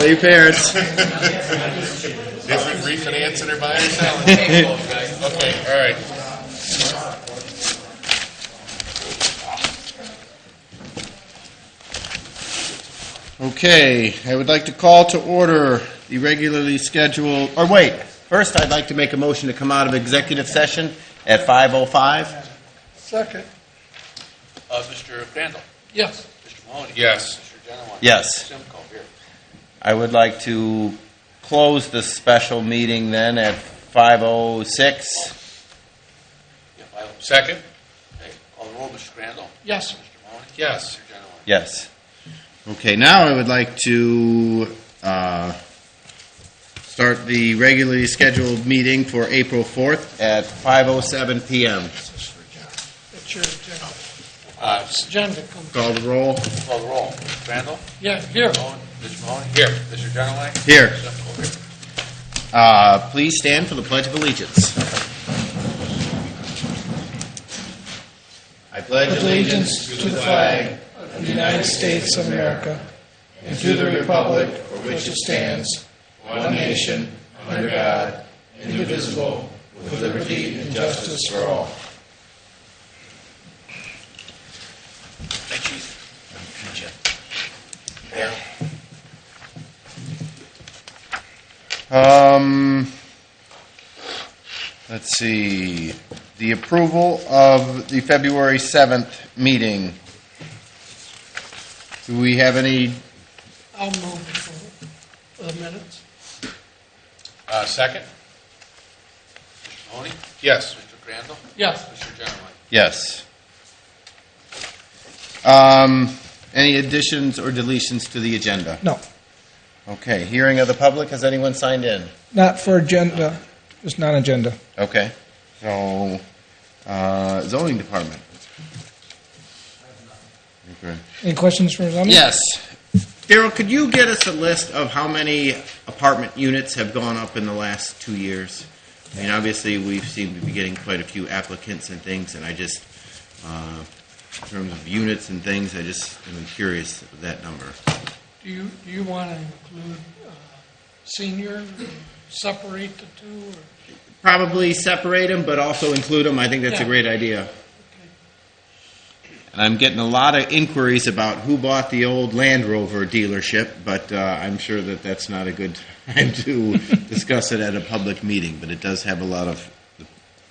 your parents. Different refinancing or buying or selling. Okay, all right. Okay, I would like to call to order the regularly scheduled, or wait, first I'd like to make a motion to come out of executive session at 5:05. Second. Mr. Crandall? Yes. Mr. Mahoney? Yes. Mr. Genowine? Yes. Simcoe, here. I would like to close the special meeting then at 5:06. Yeah, second. Okay, call the roll, Mr. Crandall? Yes. Mr. Mahoney? Yes. Mr. Genowine? Yes. Okay, now I would like to start the regularly scheduled meeting for April 4th at 5:07 p.m. It's your agenda. Agenda. Call the roll. Call the roll. Mr. Crandall? Yeah, here. Mr. Mahoney? Here. Mr. Genowine? Here. Simcoe, here. Please stand for the Pledge of Allegiance. I pledge Allegiance to the flag of the United States of America and to the republic for which it stands, one nation, under God, indivisible, with liberty and justice for all. Thank you. Let's see. The approval of the February 7th meeting. Do we have any? I'll move for the minutes. Second. Mr. Mahoney? Yes. Mr. Crandall? Yes. Mr. Genowine? Yes. Any additions or deletions to the agenda? No, Okay. Hearing of the public. Has anyone signed in? not for agenda, just non-agenda. Okay. So, zoning department. Okay. Any questions for zoning? Yes. Daryl, could you get us a list of how many apartment units have gone up in the last 2 years? I mean, obviously, we seem to be getting quite a few applicants and things, and I just, in terms of units and things, I just am curious of that number. Do you want to include senior, separate the two? Or? Probably separate them, but also include them. I think that's a Yeah. great idea. And I'm getting a lot of inquiries about who bought the old Land Rover dealership, but I'm sure that that's not a good time to discuss it at a public meeting, but it does have a lot of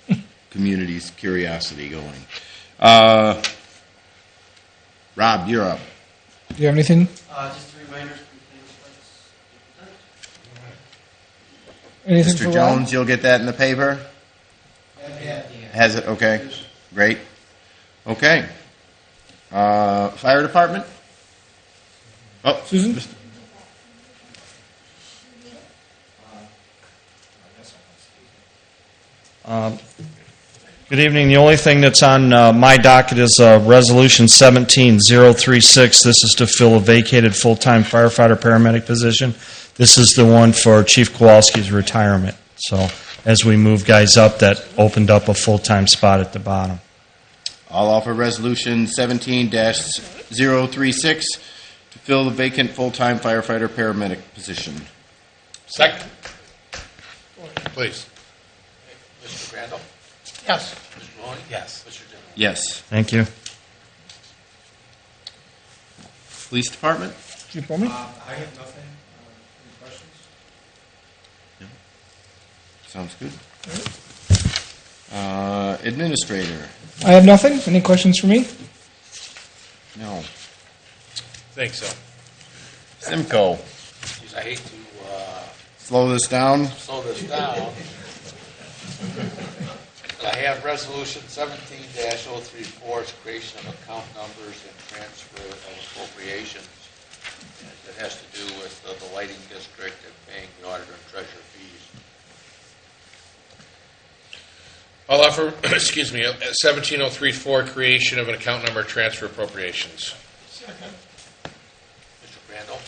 the community's curiosity going. Rob, you're up. Do you have anything? Just a reminder. Anything Mr. for Jones, you'll get that in the paper? Has it? Okay. Great. Okay. Fire department? Oh, Susan? Good evening. The only thing that's on my docket is Resolution 17036. This is to fill a vacated full-time firefighter paramedic position. This is the one for Chief Kowalski's retirement. So as we move guys up, that opened up a full-time spot at the bottom. I'll offer Resolution 17-036 to fill the vacant full-time firefighter paramedic position. Second. Please. Mr. Crandall? Yes. Mr. Mahoney? Yes. Mr. Genowine? Yes. Thank you. Police department? Chief Bowman? I have nothing. Any questions? Sounds good. Administrator? I have nothing. Any questions for me? No. Think so. Simcoe? Geez, I hate to Slow this down. slow this down. But I have Resolution 17-034, it's creation of account numbers and transfer of appropriations. It has to do with the lighting district and paying the auditor and treasurer fees. I'll offer, 17034, creation of an account number, transfer appropriations. Second. Mr. Crandall?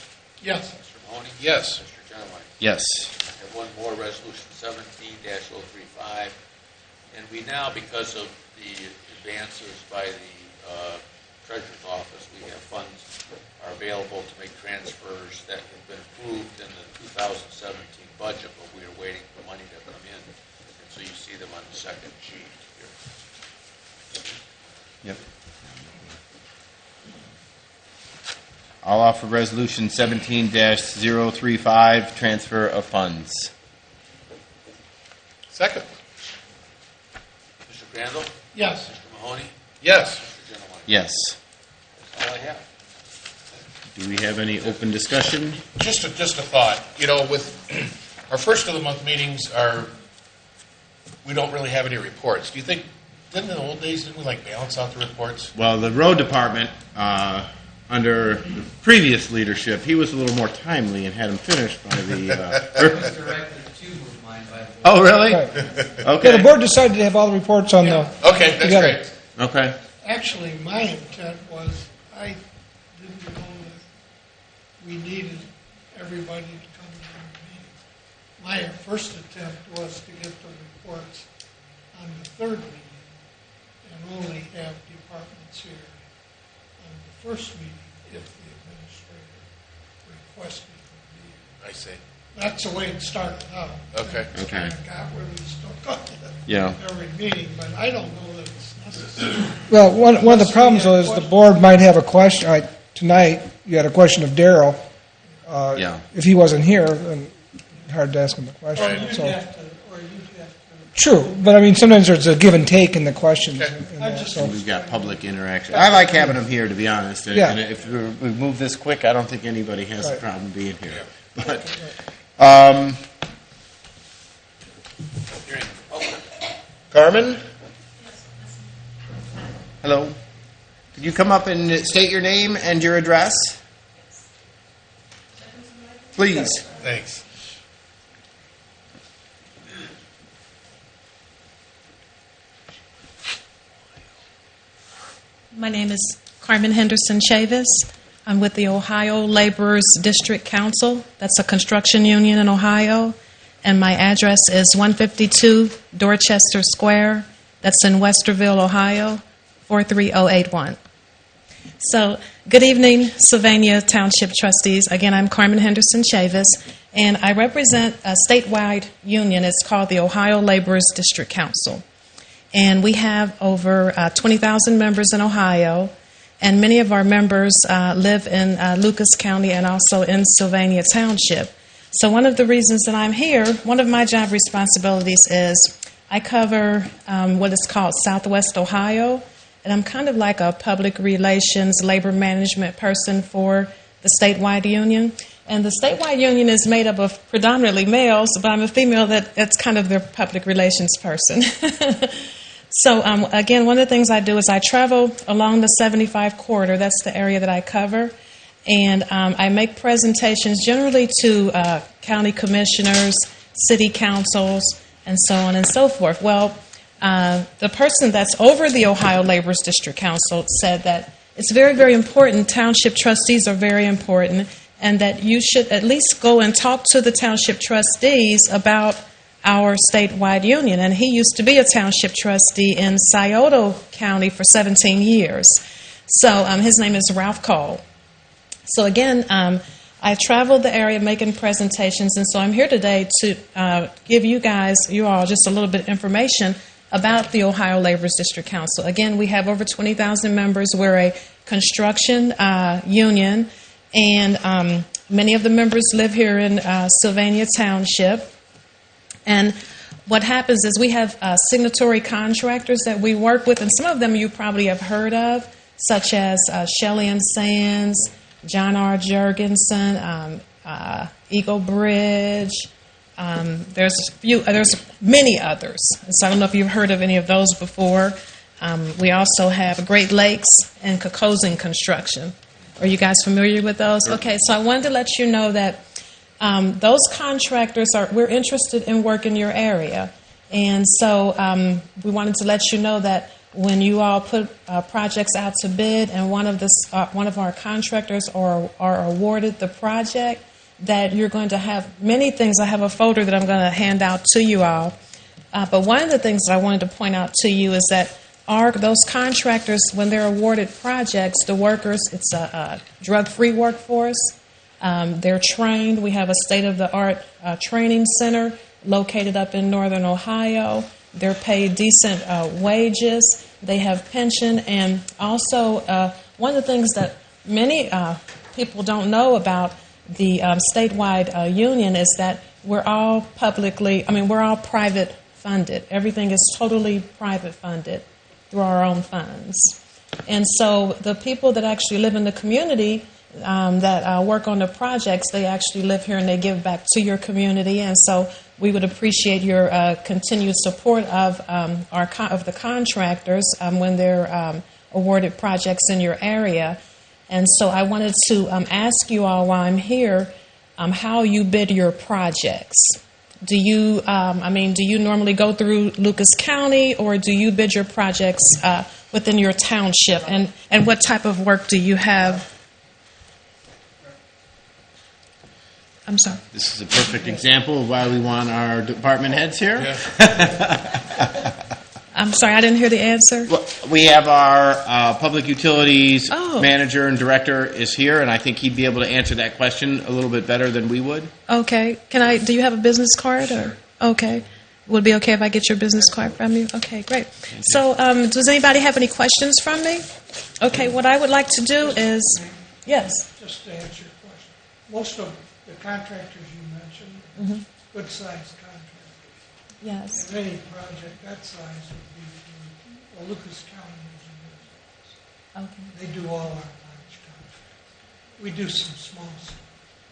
Yes. Mr. Mahoney? Yes. Mr. Genowine? Yes. I have one more, Resolution 17-035. And we now, because of the advances by the treasurer's office, we have funds are available to make transfers that have been approved, offer Resolution 17-035, transfer of funds. Second. Mr. Crandall? Yes. Mr. Mahoney? Yes. Mr. Genowine? Yes. That's all I have. Do we have any open discussion? Just a thought. You know, with our first of the month meetings we don't really have any reports. Do you think, didn't in the old days, didn't we balance out the reports? Well, the road department, under the previous leadership, he was a little more timely and had them finished by the... Directed to move mine by the way. Oh, really? Right. Okay. Yeah, the board decided to have all the reports on the, Okay, that's Together. great. Okay. Actually, my intent was, I didn't know that we needed everybody to come to the meeting. My first attempt was to get the reports on the third meeting and only have departments here on the first meeting if the administrator requested them to be here. I see. That's the way it started out. Okay. And it Okay. kind of got where we stuck on it Yeah. every meeting, but I don't know that it's necessary. well, one of the problems was the board might have a question, tonight, you had a question of Daryl. Yeah. If he wasn't here, then hard to ask him a Or question, you'd so. have to, True, but I mean, sometimes there's a give and take in the questions. Okay. and I that, just- so- We've got public interaction. I like having them here, to be honest. And, Yeah. and if we move this quick, I don't think anybody has a Right. problem being here. But, Hearing public. Carmen? Hello. Could you come up and state your name and your address? Please. Thanks. My name is Carmen Henderson Chavis. I'm with the Ohio Laborers District Council. That's a construction union in Ohio. And my address is 152 Dorchester Square. That's in Westerville, Ohio, 43081. So, good evening, Sylvania Township Trustees. Again, I'm Carmen Henderson Chavis, and I represent a statewide union. It's called the Ohio Laborers District Council. And we have over 20,000 members in Ohio, and many of our members live in Lucas County and also in Sylvania Township. So one of the reasons that I'm here, one of my job responsibilities is I cover what is called Southwest Ohio, and I'm kind of like a public relations, labor management person for the statewide union. And the statewide union is made up of predominantly males, but I'm a female that's kind of their public relations person. So, again, one of the things I do is I travel along the 75 corridor. That's the area that I cover. And I make presentations generally to county commissioners, city councils, and so on and so forth. Well, the person that's over the Ohio Laborers District Council said that it's very, very important, township trustees are very important, and that you should at least go and talk to the township trustees about our statewide union. And he used to be a township trustee in Scioto County for 17 years. So his name is Ralph Cole. So again, I traveled the area making presentations, and so I'm here today to give you all, just a little bit of information about the Ohio Laborers District Council. Again, we have over 20,000 members. We're a construction union, and many of the members live here in Sylvania Township. And what happens is we have signatory contractors that we work with, and some of them you probably have heard of, such as Shelley and Sands, John R. Jurgensen, Eagle Bridge. There's many others. So I don't know if you've heard of any of those before. We also have Great Lakes and Kokozing Construction. Are you guys familiar with those? Okay, so I wanted to let you know that those contractors we're interested in work in your area. And so we wanted to let you know that when you all put projects out to bid and one of our contractors are awarded the project, that you're going to have many things. I have a folder that I'm going to hand out to you all. But one of the things that I wanted to point out to you is that those contractors, when they're awarded projects, the workers, it's a drug-free workforce. They're trained. We have a state-of-the-art training center located up in northern Ohio. They're paid decent wages. They have pension. And also, one of the things that many people don't know about the statewide union is that we're all we're all private funded. Everything is totally private funded through our own funds. And so the people that actually live in the community that work on the projects, they actually live here and they give back to your community. And so we would appreciate your continued support of the contractors when they're awarded projects in your area. And so I wanted to ask you all while I'm here how you bid your projects. Do you normally go through Lucas County, or do you bid your projects within your township? And what type of work do you have? I'm sorry. This is a perfect example of why we want our department heads here. Yeah. I'm sorry, I didn't hear the answer. Well, we have our public utilities Oh. manager and director is here, and I think he'd be able to answer that question a little bit better than we would. Okay. Do you have a business card? Or? Okay. Would it be okay if I get your business card from you? Okay, great. So does anybody have any questions from me? Okay, what I would like to do is, yes. Just to answer your question, most of the contractors you mentioned, good-sized contractors. Yes. And any project that size would be through Lucas County Engineers. Okay. They do all our large contracts. We do some small stuff.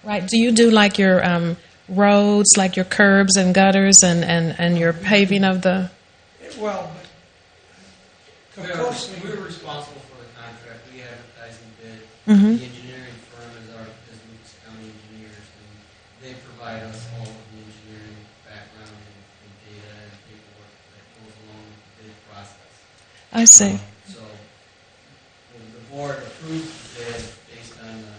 Right. Do you do like your roads, like your curbs and gutters and your paving of the... Well, but We're responsible for the contract. We advertise and bid. Mhm. The engineering firm is Lucas County Engineers, and they provide us all of the engineering background and data and paperwork that goes along with the bid process. I see. So the board approved the bid based on the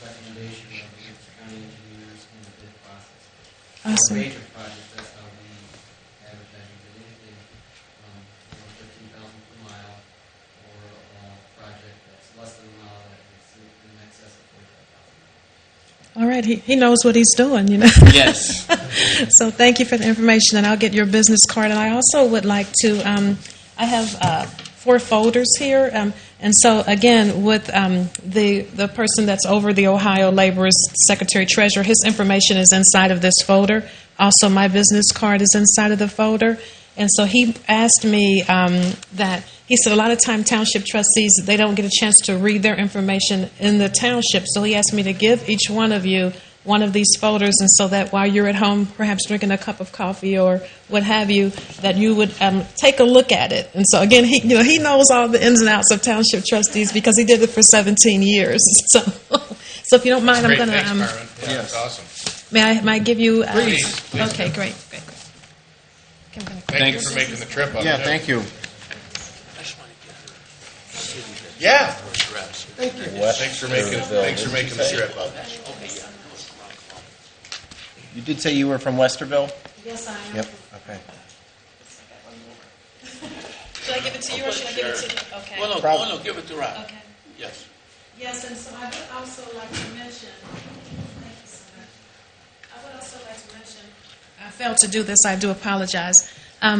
recommendation of the Lucas County Engineers in the bid process. I For see. major projects, that's how we advertise and bid anything from 15,000 per mile, or a project that's less than a mile that's in excess of 45,000. All right. He knows what he's doing, Yes. So thank you for the information, and I'll get your business card. And I also would like to, I have 4 folders here. And so, again, with the person that's over the Ohio Laborers Secretary Treasurer, his information is inside of this folder. Also, my business card is inside of the folder. And so he asked me that, he said a lot of time township trustees, they don't get a chance to read their information in the township. So he asked me to give each one of you one of these folders, and so that while you're at home, perhaps drinking a cup of coffee or what have you, that you would take a look at it. And so again, he knows all the ins and outs of township trustees because he did it for 17 years. So if you don't mind, I'm Great, going to. thanks, Carmen. Yeah, that's awesome. May I give you? Please. Okay, great. Thank you for making the trip up. Yeah, thank you. Yeah. Thanks for making the trip. You did say you were from Westerville? Yes, I am. Yep. Okay. Should I give it to you or should I give it to you? Okay. Well, no, give it to Rob. Okay. Yes. Yes, and so I would also like to mention, thank you so much. I would also like to mention, I failed to do this, I do apologize. I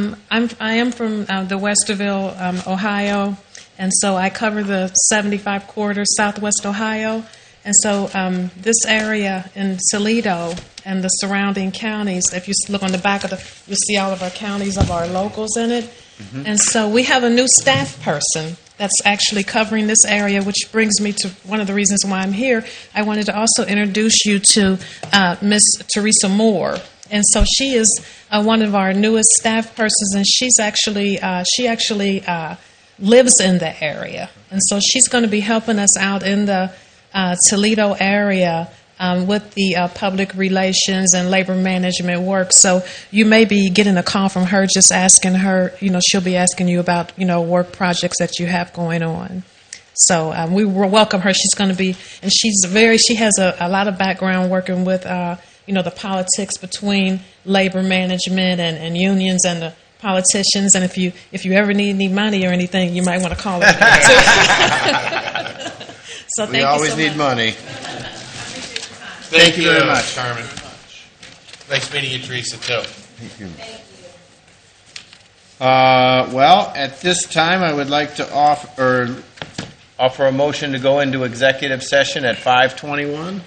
am from the Westerville, Ohio, and so I cover the 75 corridor Southwest Ohio. And so this area in Toledo and the surrounding counties, if you look on the back of you'll see all of our counties of our locals in it. Mm-hmm. And so we have a new staff person that's actually covering this area, which brings me to one of the reasons why I'm here. I wanted to also introduce you to Miss Teresa Moore. And so she is one of our newest staff persons, and she actually lives in the area. And so she's going to be helping us out in the Toledo area with the public relations and labor management work. So you may be getting a call from her just asking her, she'll be asking you about, work projects that you have going on. So we will welcome her. She's going to be, and she has a lot of background working with, the politics between labor management and unions and the politicians. And if you ever need any money or anything, you might want to call her. So We always need money. Thank you very much. Carmen. Nice meeting you, Teresa, too. Thank you. Well, at this time, I would like to offer a motion to go into executive session at 5:21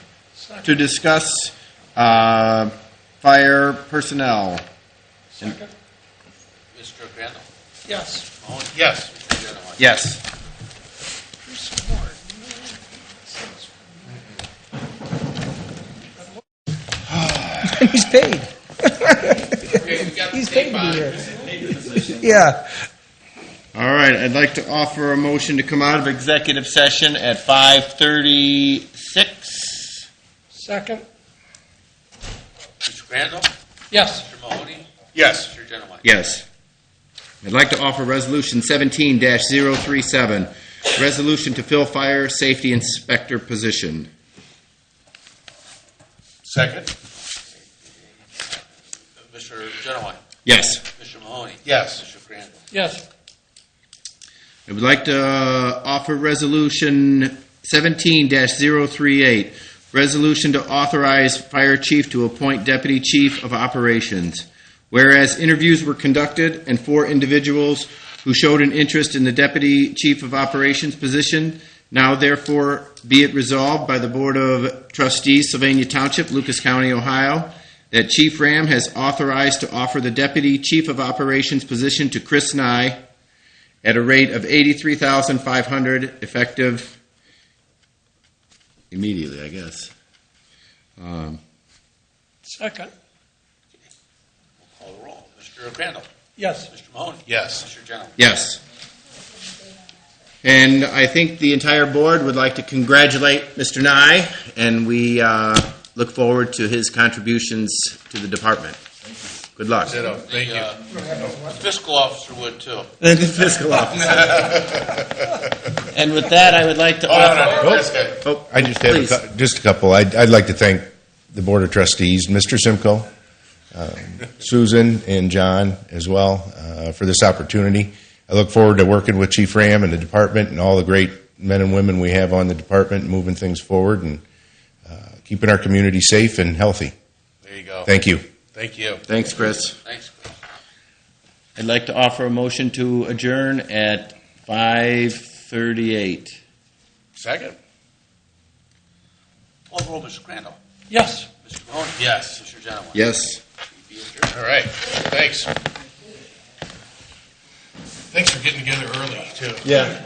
to discuss fire personnel. Second? Mr. Crandall? Yes. Mahoney? Yes. Mr. Genowine? Yes. You're smart. He's paid. Okay, we got the He's tape paid to on. be here. Yeah. All right, I'd like to offer a motion to come out of executive session at 5:36. Second? Mr. Crandall? Yes. Mr. Mahoney? Yes. Mr. Genowine? Yes. I'd like to offer Resolution 17-037, resolution to fill fire safety inspector position. Second? Mr. Genowine? Yes. Mr. Mahoney? Yes. Mr. Crandall? Yes. I would like to offer Resolution 17-038, resolution to authorize fire chief to appoint deputy chief of operations. Whereas interviews were conducted and 4 individuals who showed an interest in the deputy chief of operations position, now therefore be it resolved by the Board of Trustees, Sylvania Township, Lucas County, Ohio, that Chief Ram has authorized to offer the deputy chief of operations position to Chris Nye at a rate of $83,500 effective immediately, I guess. Second? Call the roll. Mr. Crandall? Yes. Mr. Mahoney? Yes. Mr. Genowine? Yes. And I think the entire board would like to congratulate Mr. Nye, and we look forward to his contributions to the department. Good luck. Ditto. Thank you. The fiscal officer would too. The fiscal officer. And with that, I would like to Oh, no, no, offer. no, that's good. Oh, I just have please. just a couple. I'd like to thank the Board of Trustees, Mr. Simcoe, Susan, and John as well for this opportunity. I look forward to working with Chief Ram and the department and all the great men and women we have on the department, moving things forward and keeping our community safe and healthy. There you go. Thank you. Thank you. Thanks, Chris. Thanks, Chris. I'd like to offer a motion to adjourn at 5:38. Second? Call the roll. Mr. Crandall? Yes. Mr. Mahoney? Yes. Mr. Genowine? Yes. Be adjourned. All right. Thanks. Thanks for getting together early, too. Yeah.